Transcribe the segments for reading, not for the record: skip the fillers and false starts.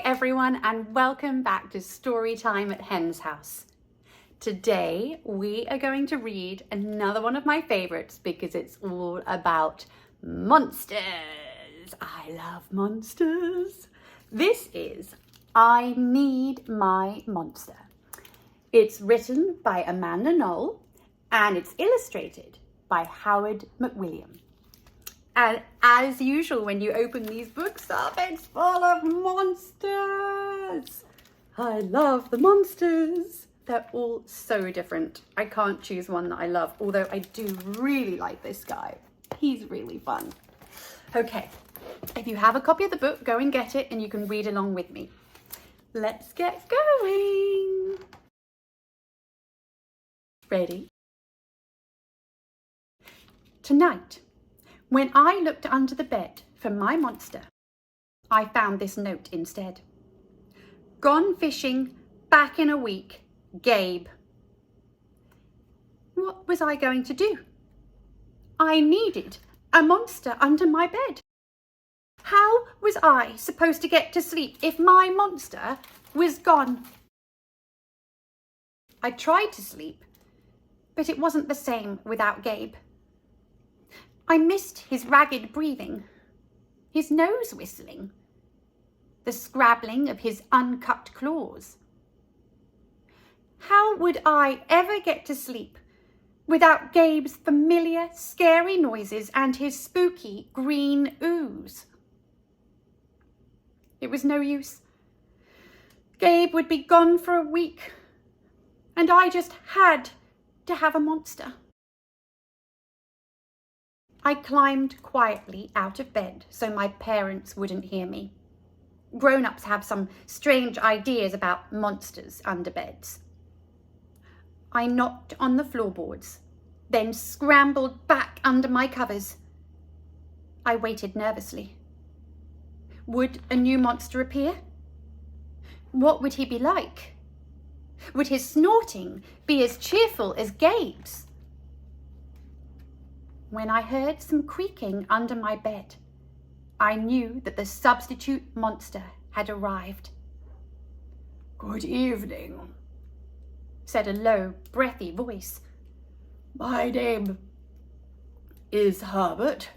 everyone, and welcome back to Storytime at Hen's House. Today we are going to read another one of my favorites because it's all about monsters. I love monsters. This is I Need My Monster. It's written by Knoll and it's illustrated by McWilliam. And as usual, when you open these books up, it's full of monsters. I love the monsters. They're all so different. I can't choose one that I love, although I do really like this guy. He's really fun. Okay, if you have a copy of the book, go and get it and you can read along with me. Let's get going. Ready? Tonight, when I looked under the bed for my monster, I found this note instead. Gone fishing, back in a week, Gabe. What was I going to do? I needed a monster under my bed. How was I supposed to get to sleep if my monster was gone? I tried to sleep, but it wasn't the same without Gabe. I missed his ragged breathing, his nose whistling, the scrabbling of his uncut claws. How would I ever get to sleep without Gabe's familiar, scary noises and his spooky green ooze? It was no use. Gabe would be gone for a week, and I just had to have a monster. I climbed quietly out of bed so my parents wouldn't hear me. Grown-ups have some strange ideas about monsters under beds. I knocked on the floorboards, then scrambled back under my covers. I waited nervously. Would a new monster appear? What would he be like? Would his snorting be as cheerful as Gabe's? When I heard some creaking under my bed, I knew that the substitute monster had arrived. Good evening, said a low, breathy voice. My name is Herbert,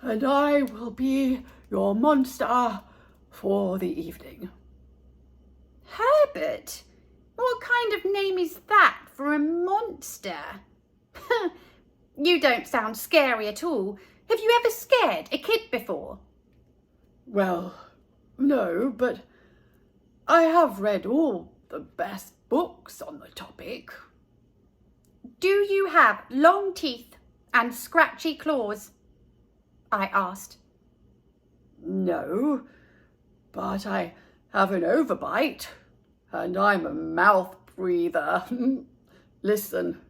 and I will be your monster for the evening. Herbert? What kind of name is that for a monster? You don't sound scary at all. Have you ever scared a kid before? Well, no, but I have read all the best books on the topic. Do you have long teeth and scratchy claws? I asked. No, but I have an overbite, and I'm a mouth breather. Listen.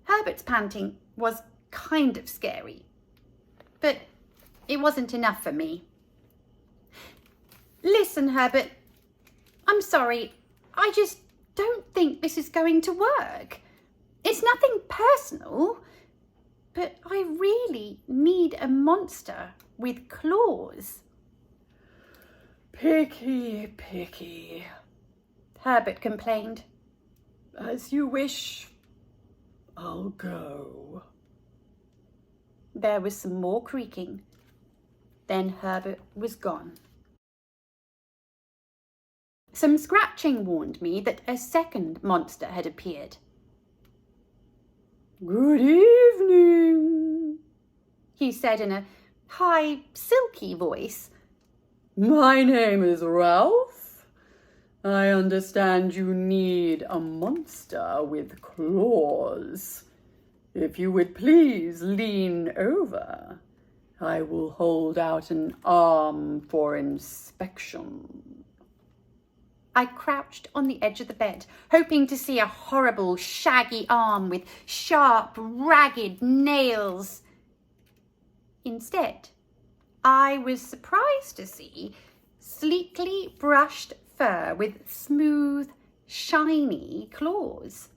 Herbert's panting was kind of scary, but it wasn't enough for me. Listen, Herbert, I'm sorry, I just don't think this is going to work. It's nothing personal, but I really need a monster with claws. Picky, picky, Herbert complained. As you wish, I'll go. There was some more creaking. Then Herbert was gone. Some scratching warned me that a second monster had appeared. Good evening, he said in a high, silky voice. My name is Ralph. I understand you need a monster with claws. If you would please lean over, I will hold out an arm for inspection. I crouched on the edge of the bed, hoping to see a horrible, shaggy arm with sharp, ragged nails. Instead, I was surprised to see sleekly brushed fur with smooth, shiny claws.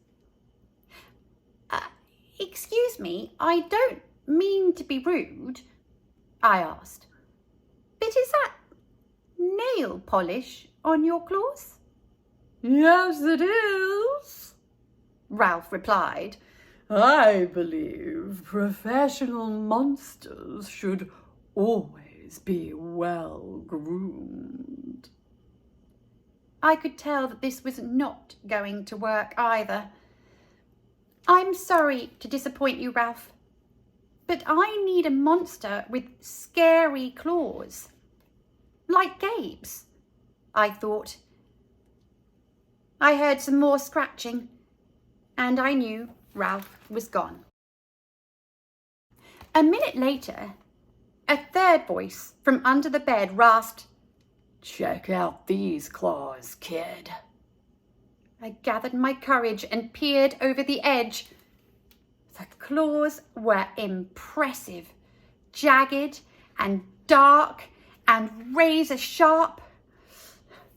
Excuse me, I don't mean to be rude, I asked. But is that nail polish on your claws? Yes, it is, Ralph replied. I believe professional monsters should always be well groomed. I could tell that this was not going to work either. I'm sorry to disappoint you, Ralph, but I need a monster with scary claws. Like Gabe's, I thought. I heard some more scratching, and I knew Ralph was gone. A minute later, a third voice from under the bed rasped, Check out these claws, kid. I gathered my courage and peered over the edge. The claws were impressive, jagged and dark and razor sharp.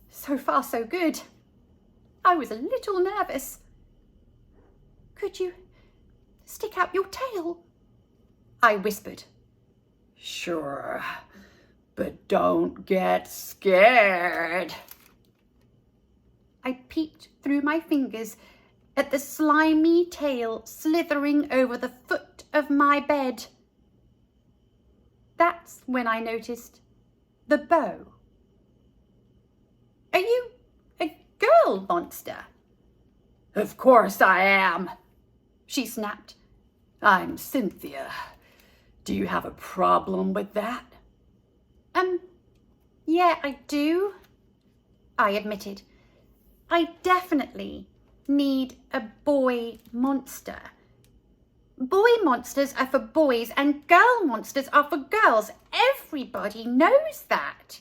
So far, so good. I was a little nervous. Could you stick out your tail? I whispered. Sure, but don't get scared. I peeked through my fingers at the slimy tail slithering over the foot of my bed. That's when I noticed the bow. Are you a girl monster? Of course I am, she snapped. I'm Cynthia. Do you have a problem with that? Yeah, I do, I admitted. I definitely need a boy monster. Boy monsters are for boys and girl monsters are for girls. Everybody knows that.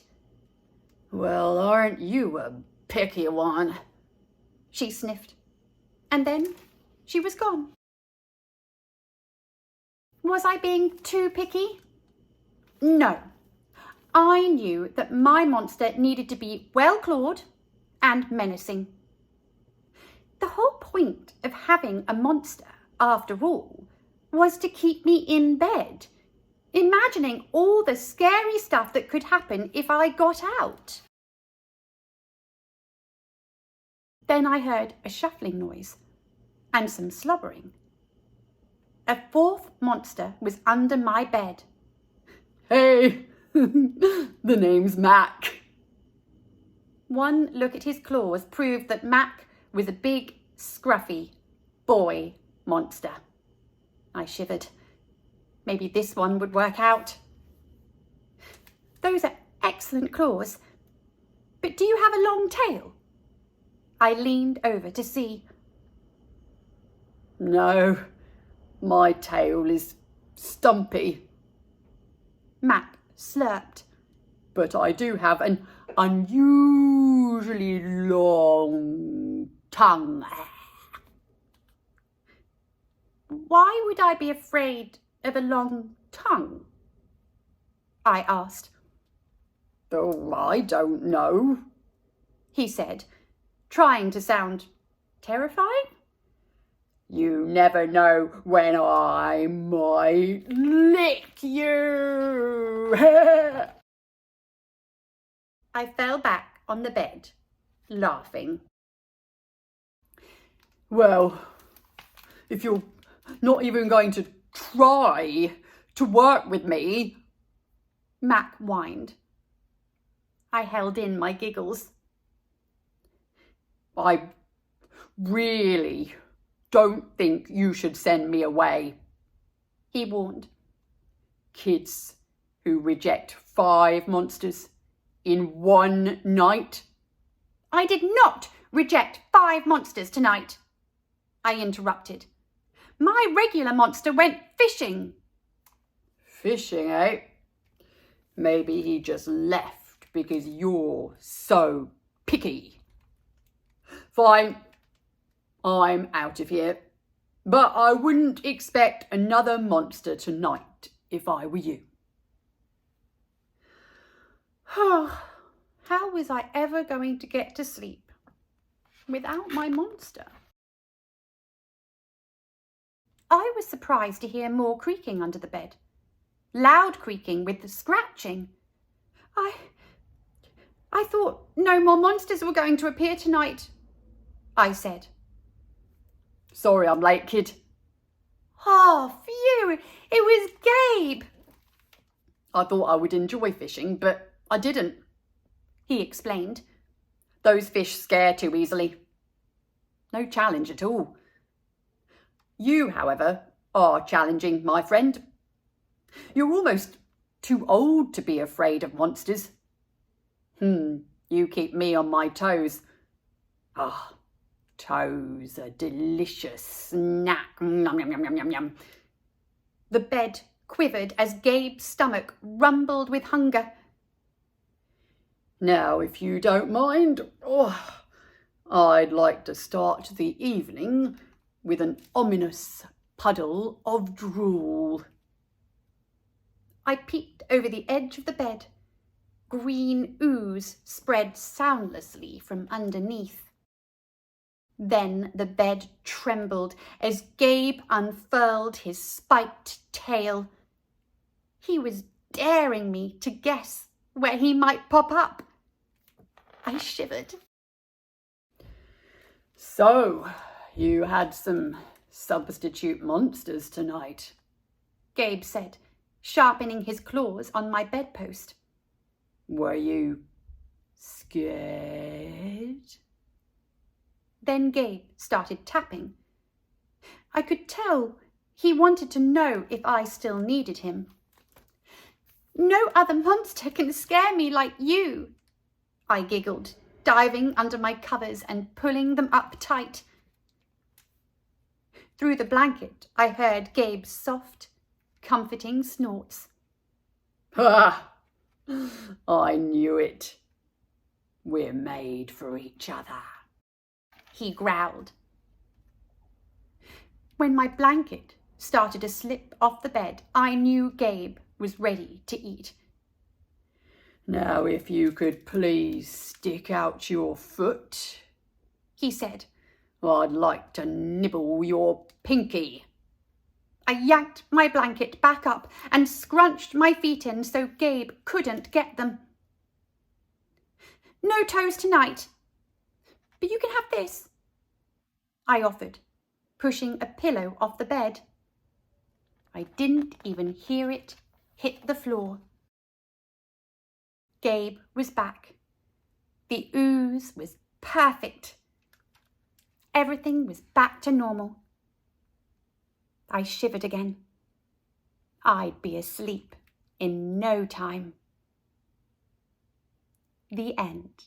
Well, aren't you a picky one? She sniffed, and then she was gone. Was I being too picky? No. I knew that my monster needed to be well-clawed and menacing. The whole point of having a monster, after all, was to keep me in bed, imagining all the scary stuff that could happen if I got out. Then I heard a shuffling noise and some slobbering. A fourth monster was under my bed. Hey, the name's Mac. One look at his claws proved that Mac was a big, scruffy boy monster. I shivered. Maybe this one would work out. Those are excellent claws. But do you have a long tail? I leaned over to see. No, my tail is stumpy. Mac slurped. But I do have an unusually long tongue. Why would I be afraid of a long tongue? I asked. Oh, I don't know, he said, trying to sound terrifying. You never know when I might lick you. I fell back on the bed, laughing. Well, if you're not even going to try to work with me, Mac whined. I held in my giggles. I really don't think you should send me away, he warned. Kids who reject 5 monsters in one night. I did not reject 5 monsters tonight, I interrupted. My regular monster went fishing. Fishing, eh? Maybe he just left because you're so picky. Fine, I'm out of here. But I wouldn't expect another monster tonight if I were you. How was I ever going to get to sleep without my monster? I was surprised to hear more creaking under the bed. Loud creaking with the scratching. I thought no more monsters were going to appear tonight, I said. Sorry I'm late, kid. Oh, phew, it was Gabe. I thought I would enjoy fishing, but I didn't, he explained. Those fish scare too easily. No challenge at all. You, however, are challenging, my friend. You're almost too old to be afraid of monsters. You keep me on my toes. Ah, toes, a delicious snack. Yum, yum, yum, yum, yum, yum. The bed quivered as Gabe's stomach rumbled with hunger. Now, if you don't mind, I'd like to start the evening with an ominous puddle of drool. I peeked over the edge of the bed. Green ooze spread soundlessly from underneath. Then the bed trembled as Gabe unfurled his spiked tail. He was daring me to guess where he might pop up. I shivered. So, you had some substitute monsters tonight, Gabe said, sharpening his claws on my bedpost. Were you scared? Then Gabe started tapping. I could tell he wanted to know if I still needed him. No other monster can scare me like you, I giggled, diving under my covers and pulling them up tight. Through the blanket, I heard Gabe's soft, comforting snorts. Ha! I knew it. We're made for each other, he growled. When my blanket started to slip off the bed, I knew Gabe was ready to eat. Now, if you could please stick out your foot, he said. I'd like to nibble your pinky. I yanked my blanket back up and scrunched my feet in so Gabe couldn't get them. No toes tonight, but you can have this, I offered, pushing a pillow off the bed. I didn't even hear it hit the floor. Gabe was back. The ooze was perfect. Everything was back to normal. I shivered again. I'd be asleep in no time. The end.